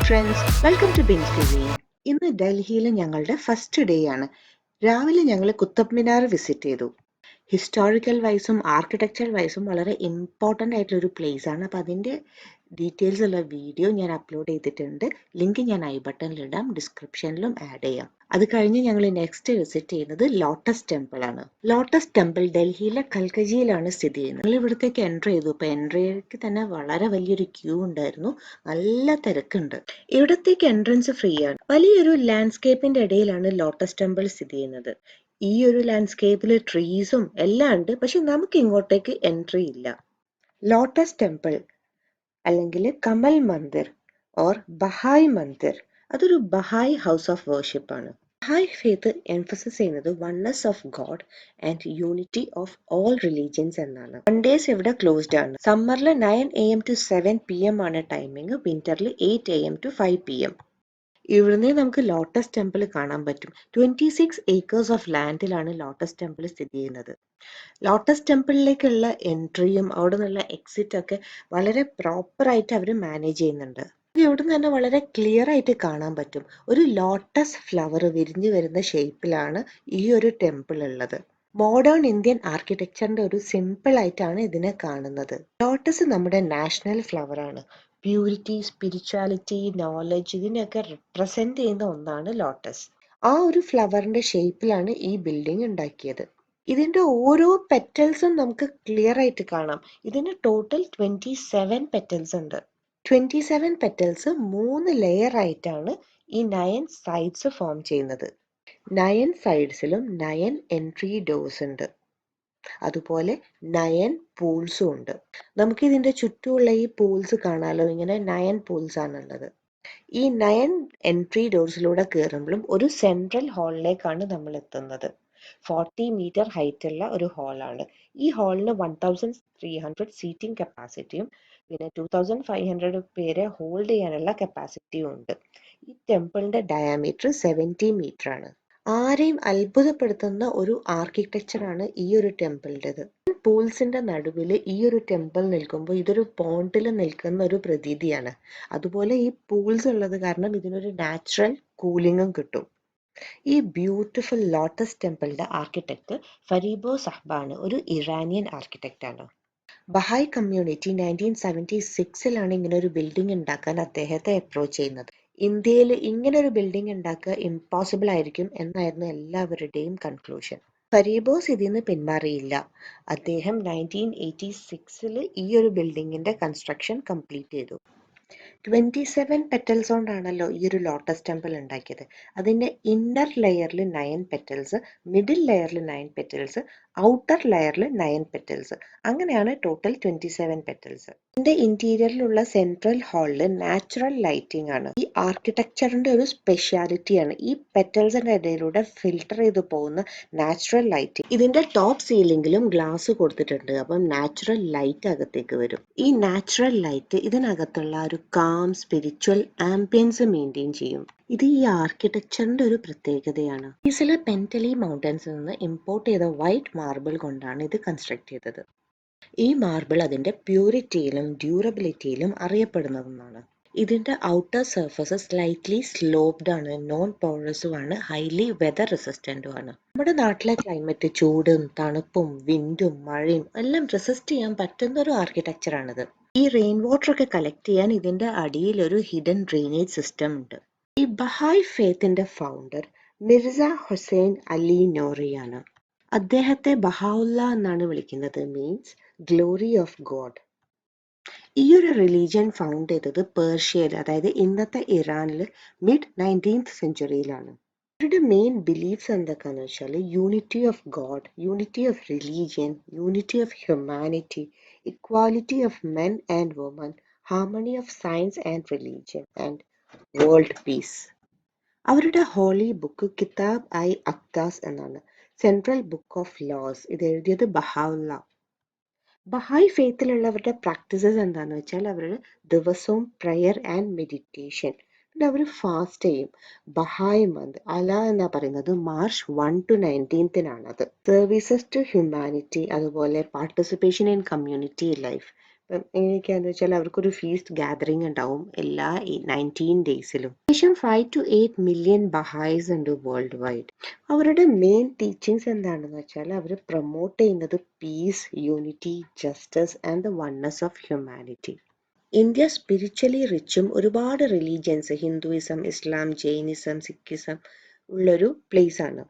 Friends, welcome to Bins cuisine. ഇന്ന് ഡൽഹിയിലെ ഞങ്ങളുടെ ഫസ്റ്റ് ഡേ ആണ്. രാവിലെ ഞങ്ങൾ കുത്തബ് മിനാർ വിസിറ്റ് ചെയ്തു. ഹിസ്റ്റോറിക്കൽ വൈസും ആർക്കിടെക്ചർ വൈസും വളരെ ഇമ്പോർട്ടൻ്റ് ആയിട്ടുള്ളൊരു പ്ലേസ് ആണ്. അപ്പോൾ അതിൻ്റെ ഡീറ്റെയിൽസ് ഉള്ള വീഡിയോ ഞാൻ അപ്ലോഡ് ചെയ്തിട്ടുണ്ട്. ലിങ്ക് ഞാൻ ഐ ബട്ടണിലിടാം, ഡിസ്ക്രിപ്ഷനിലും ആഡ് ചെയ്യാം. അത് കഴിഞ്ഞ് ഞങ്ങൾ നെക്സ്റ്റ് വിസിറ്റ് ചെയ്യുന്നത് ലോട്ടസ് ടെമ്പിൾ ആണ്. ലോട്ടസ് ടെമ്പിൾ ഡൽഹിയിലെ കൽക്കജിയിലാണ് സ്ഥിതി ചെയ്യുന്നത്. ഞങ്ങൾ ഇവിടത്തേക്ക് എൻ്റർ ചെയ്തു. ഇപ്പോൾ എൻട്രിക്ക് തന്നെ വളരെ വലിയൊരു ക്യൂ ഉണ്ടായിരുന്നു, നല്ല തിരക്കുണ്ട്. ഇവിടത്തേക്ക് എൻട്രൻസ് ഫ്രീ ആണ്. വലിയൊരു ലാൻഡ്സ്കേപ്പിന്റെ ഇടയിലാണ് ലോട്ടസ് ടെമ്പിൾ സ്ഥിതി ചെയ്യുന്നത്. ഈ ഒരു ലാൻഡ്സ്കേപ്പിൽ ട്രീസും എല്ലാം ഉണ്ട്, പക്ഷെ നമുക്ക് ഇങ്ങോട്ടേക്ക് എൻട്രി ഇല്ല. ലോട്ടസ് ടെമ്പിൾ അല്ലെങ്കിൽ കമൽ മന്ദിർ ഓർ ബഹായ് മന്ദിർ, അതൊരു ബഹായ് ഹൗസ് ഓഫ് വർഷിപ്പ് ആണ്. ബഹായ് ഫെയ്ത്ത് എംഫസിസ് ചെയ്യുന്നത് oneness of God and unity of all religions എന്നാണ്. സൺഡേസ് ഇവിടെ ക്ലോസ്ഡ് ആണ്. സമ്മറിൽ 9 AM to 7 PM ആണ് ടൈമിംഗ്, വിന്ററിൽ 8 AM to 5 PM. ഇവിടുന്ന് നമുക്ക് ലോട്ടസ് ടെമ്പിൾ കാണാൻ പറ്റും. 26 acres ഓഫ് ലാൻഡിലാണ് ലോട്ടസ് ടെമ്പിൾ സ്ഥിതി ചെയ്യുന്നത്. ലോട്ടസ് ടെമ്പിളിലേക്കുള്ള എൻട്രിയും അവിടെ നിന്നുള്ള എക്സിറ്റ് ഒക്കെ വളരെ പ്രോപ്പറായിട്ട് അവർ മാനേജ് ചെയ്യുന്നുണ്ട്. ഇവിടെ നിന്ന് തന്നെ വളരെ ക്ലിയർ ആയിട്ട് കാണാൻ പറ്റും. ഒരു ലോട്ടസ് ഫ്ലവർ വിരിഞ്ഞു വരുന്ന ഷേപ്പിലാണ് ഈ ഒരു ടെമ്പിൾ ഉള്ളത്. മോഡേൺ ഇന്ത്യൻ ആർക്കിടെക്ചറിന്റെ ഒരു സിമ്പിൾ ആയിട്ടാണ് ഇതിനെ കാണുന്നത്. ലോട്ടസ് നമ്മുടെ നാഷണൽ ഫ്ലവർ ആണ്. പ്യൂരിറ്റി, സ്പിരിച്വാലിറ്റി, നോളജ് ഇതിനെയൊക്കെ റിപ്രസെന്റ് ചെയ്യുന്ന ഒന്നാണ് ലോട്ടസ്. ആ ഒരു ഫ്ലവറിന്റെ ഷേപ്പിലാണ് ഈ ബിൽഡിംഗ് ഉണ്ടാക്കിയത്. ഇതിന്റെ ഓരോ പെറ്റൽസും നമുക്ക് ക്ലിയർ ആയിട്ട് കാണാം. ഇതിന് ടോട്ടൽ 27 പെറ്റൽസ് ഉണ്ട്. 27 പെറ്റൽസ് 3 ലെയർ ആയിട്ടാണ് ഈ 9 സൈഡ്സ് ഫോം ചെയ്യുന്നത്. 9 സൈഡ്സിലും 9 എൻട്രി ഡോർസ് ഉണ്ട്. അതുപോലെ 9 പൂൾസും ഉണ്ട്. നമുക്ക് ഇതിന്റെ ചുറ്റുമുള്ള ഈ പൂൾസ് കാണാലോ, ഇങ്ങനെ 9 പൂൾസ് ആണുള്ളത്. ഈ 9 എൻട്രി ഡോർസിലൂടെ കയറുമ്പോഴും ഒരു സെൻട്രൽ ഹാളിലേക്കാണ് നമ്മൾ എത്തുന്നത്. 40 മീറ്റർ ഹൈറ്റ് ഉള്ള ഒരു ഹാളാണ്. ഈ ഹാളിന് 1300 സീറ്റിംഗ് കപ്പാസിറ്റിയും പിന്നെ 2500 പേരെ ഹോൾഡ് ചെയ്യാനുള്ള കപ്പാസിറ്റിയും ഉണ്ട്. ഈ ടെമ്പിളിന്റെ ഡയാമീറ്റർ 70 മീറ്റർ ആണ്. ആരെയും അത്ഭുതപ്പെടുത്തുന്ന ഒരു ആർക്കിടെക്ചറാണ് ഈ ഒരു ടെമ്പിളിൻ്റെത്. പൂൾസിന്റെ നടുവിൽ ഈ ഒരു ടെമ്പിൾ നിൽക്കുമ്പോൾ ഇതൊരു പോണ്ടിൽ നിൽക്കുന്ന ഒരു പ്രതീതിയാണ്. അതുപോലെ ഈ പൂൾസ് ഉള്ളത് കാരണം ഇതിനൊരു നാച്ചുറൽ കൂളിങ്ങും കിട്ടും. ഈ ബ്യൂട്ടിഫുൾ ലോട്ടസ് ടെമ്പിളിന്റെ ആർക്കിടെക്ട് ഫരീബോ സഹ്ബാണ്, ഒരു ഇറാനിയൻ ആർക്കിടെക്റ്റ് ആണ്. ബഹായ് കമ്മ്യൂണിറ്റി 1976 ഇങ്ങനെ ഒരു ബിൽഡിംഗ് ഉണ്ടാക്കാൻ അദ്ദേഹത്തെ അപ്രോച്ച് ചെയ്യുന്നത്. ഇന്ത്യയിൽ ഇങ്ങനെ ഒരു ബിൽഡിംഗ് ഉണ്ടാക്കുക ഇമ്പോസിബിൾ ആയിരിക്കും എന്നായിരുന്നു എല്ലാവരുടെയും കൺക്ലൂഷൻ. ഫരീബോസ് ഇതിന്ന് പിന്മാറിയില്ല. അദ്ദേഹം 1986 ഈ ഒരു ബിൽഡിങ്ങിന്റെ കൺസ്ട്രക്ഷൻ കംപ്ലീറ്റ് ചെയ്തു. 27 പെറ്റൽസ് കൊണ്ടാണല്ലോ ഈ ഒരു ലോട്ടസ് ടെമ്പിൾ ഉണ്ടാക്കിയത്. അതിന്റെ ഇന്നർ ലെയറിൽ 9 പെറ്റൽസ്, മിഡിൽ ലെയറിൽ 9 പെറ്റൽസ്, ഔട്ടർ ലെയറിൽ 9 പെറ്റൽസ്, അങ്ങനെയാണ് ടോട്ടൽ 27 പെറ്റൽസ്. ഇതിന്റെ ഇന്റീരിയറിലുള്ള സെൻട്രൽ ഹാളിൽ നാച്ചുറൽ ലൈറ്റിംഗ് ആണ്. ഈ ആർക്കിടെക്ചറിന്റെ ഒരു സ്പെഷ്യാലിറ്റിയാണ് ഈ പെറ്റൽസിന്റെ ഇടയിലൂടെ ഫിൽട്ടർ ചെയ്ത് പോകുന്ന നാച്ചുറൽ ലൈറ്റിംഗ്. ഇതിന്റെ ടോപ്പ് സീലിംഗിലും ഗ്ലാസ് കൊടുത്തിട്ടുണ്ട്, അപ്പം നാച്ചുറൽ ലൈറ്റ് അകത്തേക്ക് വരും. ഈ നാച്ചുറൽ ലൈറ്റ് ഇതിനകത്തുള്ള ഒരു കാം സ്പിരിച്വൽ ആംബിയൻസ് മെയിൻറ്റെയിൻ ചെയ്യും. ഇത് ഈ ആർക്കിടെക്ചറിന്റെ ഒരു പ്രത്യേകതയാണ്. ഈസിലെ പെൻറ്റലി മൗണ്ടൻസിൽ നിന്ന് ഇമ്പോർട്ട് ചെയ്ത വൈറ്റ് മാർബിൾ കൊണ്ടാണ് ഇത് കൺസ്ട്രക്ട് ചെയ്തത്. ഈ മാർബിൾ അതിന്റെ പ്യൂരിറ്റിയിലും ഡ്യൂറബിലിറ്റിയിലും അറിയപ്പെടുന്നതാണ്. ഇതിന്റെ ഔട്ടർ സർഫസ് സ്ലൈറ്റ്ലി സ്ലോപ്ഡ് ആണ്, നോൺ പോറസും ആണ്, ഹൈലി വെതർ റെസിസ്റ്റന്റും ആണ്. നമ്മുടെ നാട്ടിലെ ക്ലൈമറ്റ് ചൂടും തണുപ്പും വിൻഡും മഴയും എല്ലാം റെസിസ്റ്റ് ചെയ്യാൻ പറ്റുന്ന ഒരു ആർക്കിടെക്ചറാണിത്. ഈ റെയിൻ വാട്ടർ ഒക്കെ കളക്ട് ചെയ്യാൻ ഇതിന്റെ അടിയിൽ ഒരു ഹിഡൻ ഡ്രെയിനേജ് സിസ്റ്റം ഉണ്ട്. ഈ ബഹായ് ഫെയ്ത്തിന്റെ ഫൗണ്ടർ മിർസ ഹുസൈൻ അലി നോറിയാണ്. അദ്ദേഹത്തെ ബഹാഉല്ല എന്നാണ് വിളിക്കുന്നത്, മീൻസ് ഗ്ലോറി ഓഫ് ഗോഡ്. ഈ ഒരു റിലീജിയൻ ഫൗണ്ട് ചെയ്തത് പേർഷ്യയിൽ, അതായത് ഇന്നത്തെ ഇറാനിൽ മിഡ് 19th സെഞ്ചുറിയിലാണ്. ഇവരുടെ മെയിൻ ബിലീഫ്സ് എന്തൊക്കെയാണെന്ന് വെച്ചാൽ unity of God, unity of religion, unity of humanity, equality of men and women, harmony of science and religion and world peace. അവരുടെ ഹോളി ബുക്ക് കിതാബ് ഐ അക്താസ് എന്നാണ്. സെൻട്രൽ ബുക്ക് ഓഫ് ലോസ് ഇത് എഴുതിയത് ബഹാഉല്ല. ബഹായ് ഫെയ്ത്തിലുള്ളവരുടെ പ്രാക്ടീസസ് എന്താന്ന് വെച്ചാൽ അവർ ദിവസവും പ്രയർ ആൻഡ് മെഡിറ്റേഷൻ, പിന്നെ അവർ ഫാസ്റ്റ് ചെയ്യും. ബഹായ് മന്ത് അല എന്നാ പറയുന്നത് March 1 to 19 services to humanity, അതുപോലെ പാർട്ടിസിപ്പേഷൻ ഇൻ കമ്മ്യൂണിറ്റി ലൈഫ്, എങ്ങനെയൊക്കെയാന്ന് വെച്ചാൽ അവർക്കൊരു ഫീസ്റ്റ് ഗാദറിംഗ് ഉണ്ടാവും എല്ലാ 19 ഡേയ്സിലും. ഏകദേശം 5 to 8 million ബഹായിസ് ഉണ്ട് വേൾഡ് വൈഡ്. അവരുടെ മെയിൻ ടീച്ചിങ്സ് എന്താണെന്ന് വെച്ചാൽ അവർ പ്രൊമോട്ട് ചെയ്യുന്നത് peace, unity, justice and the oneness of humanity. India spiritually റിച്ചും ഒരുപാട് religions Hinduism, Islam, Jainism, Sikhism ഉള്ളൊരു പ്ലേസ് ആണ്.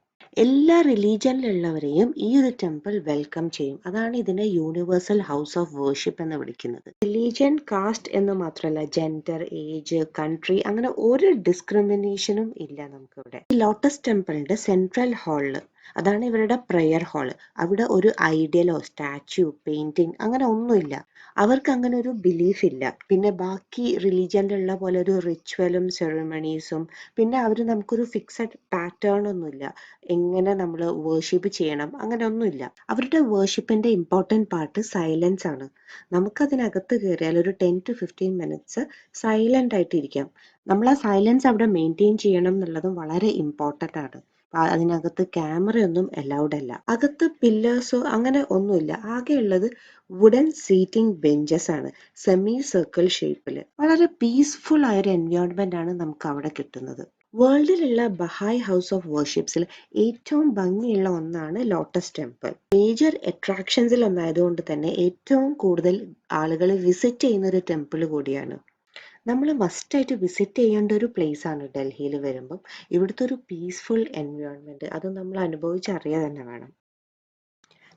എല്ലാ റിലീജിയനിലുള്ളവരെയും ഈ ഒരു ടെമ്പിൾ വെൽക്കം ചെയ്യും. അതാണ് ഇതിനെ യൂണിവേഴ്സൽ ഹൗസ് ഓഫ് വേർഷിപ്പ് എന്ന് വിളിക്കുന്നത്. റിലീജിയൻ, കാസ്റ്റ് എന്ന് മാത്രമല്ല ജെൻഡർ, ഏജ്, കൺട്രി അങ്ങനെ ഒരു ഡിസ്ക്രിമിനേഷനും ഇല്ല നമുക്കിവിടെ. ഈ ലോട്ടസ് ടെമ്പിളിന്റെ സെൻട്രൽ ഹാളില്, അതാണ് ഇവരുടെ പ്രെയർ ഹാള്, അവിടെ ഒരു ഐഡിയലോ സ്റ്റാച്യു, പെയിന്റിങ് അങ്ങനെ ഒന്നുമില്ല. അവർക്ക് അങ്ങനെ ഒരു ബിലീഫ് ഇല്ല. പിന്നെ ബാക്കി റിലീജിയനിലുള്ള പോലെ ഒരു റിച്വലും സെറിമണീസും പിന്നെ അവർ നമുക്കൊരു ഫിക്സഡ് പാറ്റേൺ ഒന്നുമില്ല എങ്ങനെ നമ്മൾ വേർഷിപ്പ് ചെയ്യണം അങ്ങനെ ഒന്നുമില്ല. അവരുടെ വേർഷിപ്പിന്റെ ഇമ്പോർട്ടൻറ്റ് പാർട്ട് സൈലൻസ് ആണ്. നമുക്കതിനകത്ത് കയറിയാൽ ഒരു 10 to 15 minutes സൈലന്റ് ആയിട്ട് ഇരിക്കാം. നമ്മൾ ആ സൈലൻസ് അവിടെ മെയിൻറ്റെയിൻ ചെയ്യണം എന്നുള്ളതും വളരെ ഇമ്പോർട്ടൻ്റ് ആണ്. അതിനകത്ത് ക്യാമറയൊന്നും അലൗഡ് അല്ല. അകത്ത് പില്ലേഴ്സോ അങ്ങനെ ഒന്നുമില്ല. ആകെയുള്ളത് വുഡൻ സീറ്റിംഗ് ബെഞ്ചസ് ആണ്, സെമി സർക്കിൾ ഷേപ്പിൽ. വളരെ പീസ്ഫുൾ ആയ ഒരു എൻവയോൺമെന്റ് ആണ് നമുക്ക് അവിടെ കിട്ടുന്നത്. വേൾഡിലുള്ള ബഹായ് ഹൗസ് ഓഫ് വേർഷിപ്സിൽ ഏറ്റവും ഭംഗിയുള്ള ഒന്നാണ് ലോട്ടസ് ടെമ്പിൾ. മേജർ അട്രാക്ഷൻസിൽ ഒന്നായതുകൊണ്ട് തന്നെ ഏറ്റവും കൂടുതൽ ആളുകൾ വിസിറ്റ് ചെയ്യുന്ന ഒരു ടെമ്പിൾ കൂടിയാണ്. നമ്മൾ മസ്റ്റായിട്ട് വിസിറ്റ് ചെയ്യേണ്ട ഒരു പ്ലേസ് ആണ് ഡൽഹിയിൽ വരുമ്പം. ഇവിടുത്തെ ഒരു പീസ്ഫുൾ എൻവയോൺമെന്റ് അത് നമ്മൾ അനുഭവിച്ചറിയുക തന്നെ വേണം.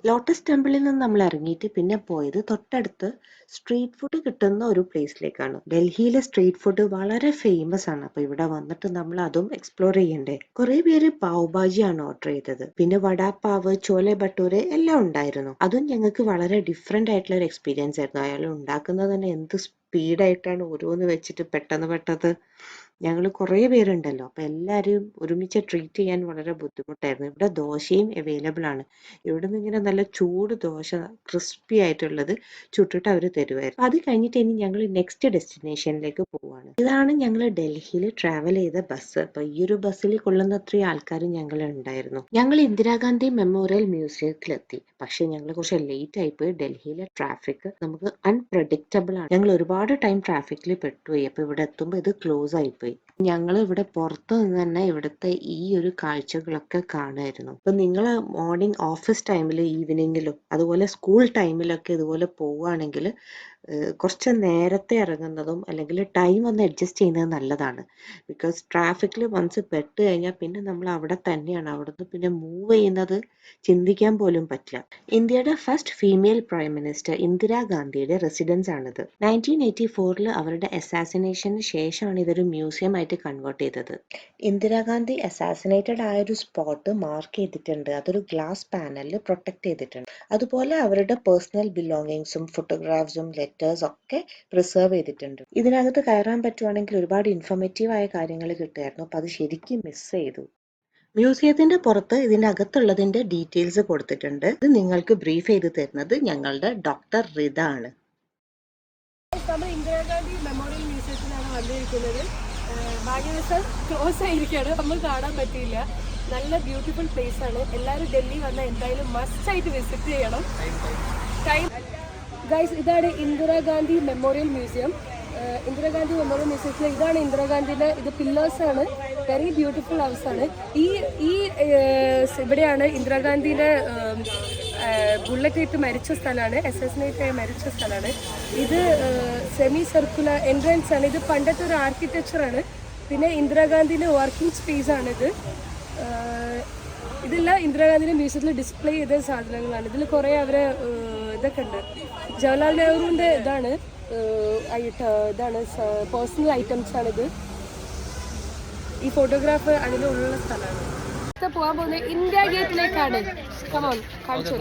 ലോട്ടസ് ടെമ്പിളിൽ നിന്ന് നമ്മൾ ഇറങ്ങിയിട്ട് പിന്നെ പോയത് തൊട്ടടുത്ത് സ്ട്രീറ്റ് ഫുഡ് കിട്ടുന്ന ഒരു പ്ലേസിലേക്കാണ്. ഡൽഹിയിലെ സ്ട്രീറ്റ് ഫുഡ് വളരെ ഫേമസ് ആണ്. അപ്പൊ ഇവിടെ വന്നിട്ട് നമ്മൾ അതും എക്സ്പ്ലോർ ചെയ്യണ്ടേ. കുറെ പേര് പാവ് ഭാജിയാണ് ഓർഡർ ചെയ്തത്. പിന്നെ വടാപ്പാവ്, ചോലെ ഭട്ടൂര് എല്ലാം ഉണ്ടായിരുന്നു. അതും ഞങ്ങൾക്ക് വളരെ ഡിഫറെന്റ് ആയിട്ടുള്ള ഒരു എക്സ്പീരിയൻസ് ആയിരുന്നു. അയാൾ ഉണ്ടാക്കുന്നത് തന്നെ എന്ത് സ്പീഡായിട്ടാണ് ഓരോന്ന് വെച്ചിട്ട് പെട്ടെന്ന് ഞങ്ങൾ കുറേ പേരുണ്ടല്ലോ, അപ്പൊ എല്ലാവരും ഒരുമിച്ച് ട്രീറ്റ് ചെയ്യാൻ വളരെ ബുദ്ധിമുട്ടായിരുന്നു. ഇവിടെ ദോശയും അവൈലബിൾ ആണ്. ഇവിടെ നിന്ന് ഇങ്ങനെ നല്ല ചൂട് ദോശ ക്രിസ്പി ആയിട്ടുള്ളത് ചുട്ടിട്ട് അവർ തരുമായിരുന്നു. അത് കഴിഞ്ഞിട്ട് ഇനി ഞങ്ങൾ നെക്സ്റ്റ് ഡെസ്റ്റിനേഷനിലേക്ക് പോവാണ്. ഇതാണ് ഞങ്ങൾ ഡൽഹിയിൽ ട്രാവൽ ചെയ്ത ബസ്. അപ്പൊ ഈ ഒരു ബസ്സിൽ കൊള്ളുന്ന അത്രയും ആൾക്കാർ ഞങ്ങൾ ഉണ്ടായിരുന്നു. ഞങ്ങൾ ഇന്ദിരാഗാന്ധി മെമ്മോറിയൽ മ്യൂസിയത്തിലെത്തി. പക്ഷെ ഞങ്ങൾ കുറച്ച് ലേറ്റ് ആയിപ്പോയി. ഡൽഹിയിലെ ട്രാഫിക് നമുക്ക് അൺപ്രഡിക്റ്റബിൾ ആണ്. ഞങ്ങൾ ഒരുപാട് ടൈം ട്രാഫിക്കിൽ പെട്ടുപോയി. അപ്പൊ ഇവിടെ എത്തുമ്പോൾ ഇത് ക്ലോസ് ആയിപ്പോയി. ഞങ്ങൾ ഇവിടെ പുറത്തു നിന്ന് തന്നെ ഇവിടുത്തെ ഈ ഒരു കാഴ്ചകളൊക്കെ കാണുമായിരുന്നു. ഇപ്പൊ നിങ്ങൾ മോർണിംഗ് ഓഫീസ് ടൈമിൽ, ഈവനിങ്ങിലും അതുപോലെ സ്കൂൾ ടൈമിലൊക്കെ ഇതുപോലെ പോവുകയാണെങ്കിൽ കുറച്ച് നേരത്തെ ഇറങ്ങുന്നതും അല്ലെങ്കിൽ ടൈം ഒന്ന് അഡ്ജസ്റ്റ് ചെയ്യുന്നത് നല്ലതാണ്. ബിക്കോസ് ട്രാഫിക്കിൽ വൺസ് പെട്ട് കഴിഞ്ഞാൽ പിന്നെ നമ്മൾ അവിടെ തന്നെയാണ്. അവിടുന്ന് പിന്നെ മൂവ് ചെയ്യുന്നത് ചിന്തിക്കാൻ പോലും പറ്റില്ല. ഇന്ത്യയുടെ ഫസ്റ്റ് ഫീമെയിൽ പ്രൈം മിനിസ്റ്റർ ഇന്ദിരാഗാന്ധിയുടെ റെസിഡൻസ് ആണിത്. 1984 അവരുടെ അസാസിനേഷന് ശേഷമാണ് ഇതൊരു മ്യൂസിയം ആയിട്ട് കൺവേർട്ട് ചെയ്തത്. ഇന്ദിരാഗാന്ധി അസാസിനേറ്റഡ് ആയ ഒരു സ്പോട്ട് മാർക്ക് ചെയ്തിട്ടുണ്ട്. അതൊരു ഗ്ലാസ് പാനലിൽ പ്രൊട്ടക്ട് ചെയ്തിട്ടുണ്ട്. അതുപോലെ അവരുടെ പേഴ്സണൽ ബിലോങ്ങിങ്സും ഫോട്ടോഗ്രാഫ്സും ലെറ്റേഴ്സ് ഒക്കെ പ്രിസർവ് ചെയ്തിട്ടുണ്ട്. ഇതിനകത്ത് കയറാൻ പറ്റുവാണെങ്കിൽ ഒരുപാട് ഇൻഫോർമേറ്റീവ് ആയ കാര്യങ്ങൾ കിട്ടുമായിരുന്നു. അപ്പൊ അത് ശരിക്കും മിസ് ചെയ്തു. മ്യൂസിയത്തിന്റെ പുറത്ത് ഇതിന്റെ അകത്തുള്ളതിന്റെ ഡീറ്റെയിൽസ് കൊടുത്തിട്ടുണ്ട്. ഇത് നിങ്ങൾക്ക് ബ്രീഫ് ചെയ്ത് തരുന്നത് ഞങ്ങളുടെ ഡോക്ടർ റിത ആണ്. നമ്മൾ ഇന്ദിരാഗാന്ധി മെമ്മോറിയൽ മ്യൂസിയത്തിലാണ് വന്നിരിക്കുന്നത്. ഭാഗ്യവശാൽ ക്ലോസ് ആയിരിക്കുകയാണ്, നമ്മൾ കാണാൻ പറ്റിയില്ല. നല്ല ബ്യൂട്ടിഫുൾ പ്ലേസ് ആണ്. എല്ലാവരും ഡൽഹി വന്നാൽ എന്തായാലും മസ്റ്റ് ആയിട്ട് വിസിറ്റ് ചെയ്യണം. ഗൈസ്, ഇതാണ് Indira Gandhi memorial museum. Indira Gandhi memorial മ്യൂസിയത്തിൽ ഇതാണ് ഇന്ദിരാഗാന്ധിയുടെ ഇത് പില്ലേഴ്സ് ആണ്. വെരി ബ്യൂട്ടിഫുൾ ഹൗസ് ആണ്. ഈ ഇവിടെയാണ് ഇന്ദിരാഗാന്ധിയുടെ ബുള്ളറ്റ് ഇട്ട് മരിച്ച സ്ഥലമാണ്, അസാസിനേറ്റ് ആയി മരിച്ച സ്ഥലമാണ്. ഇത് സെമി സർക്കുലർ എൻട്രൻസ് ആണ്. ഇത് പണ്ടത്തെ ഒരു ആർക്കിടെക്ചറാണ്. പിന്നെ ഇന്ദിരാഗാന്ധിയുടെ വർക്കിംഗ് സ്പേസ് ആണിത്. ഇതെല്ലാം ഇന്ദിരാഗാന്ധിയുടെ മ്യൂസിയത്തിൽ ഡിസ്പ്ലേ ചെയ്ത സാധനങ്ങളാണ്. ഇതിൽ കുറേ അവരെ ഇതൊക്കെ ഉണ്ട്. ജവഹർലാൽ നെഹ്റുവിൻ്റെ ഇതാണ് പേഴ്സണൽ ഐറ്റംസ് ആണിത്. ഈ ഫോട്ടോഗ്രാഫ് അതിലുള്ള സ്ഥലമാണ്. പോകാൻ പോകുന്നത് ഇന്ത്യ ഗേറ്റിലേക്കാണ്. കമോൺ, കാണിച്ചു.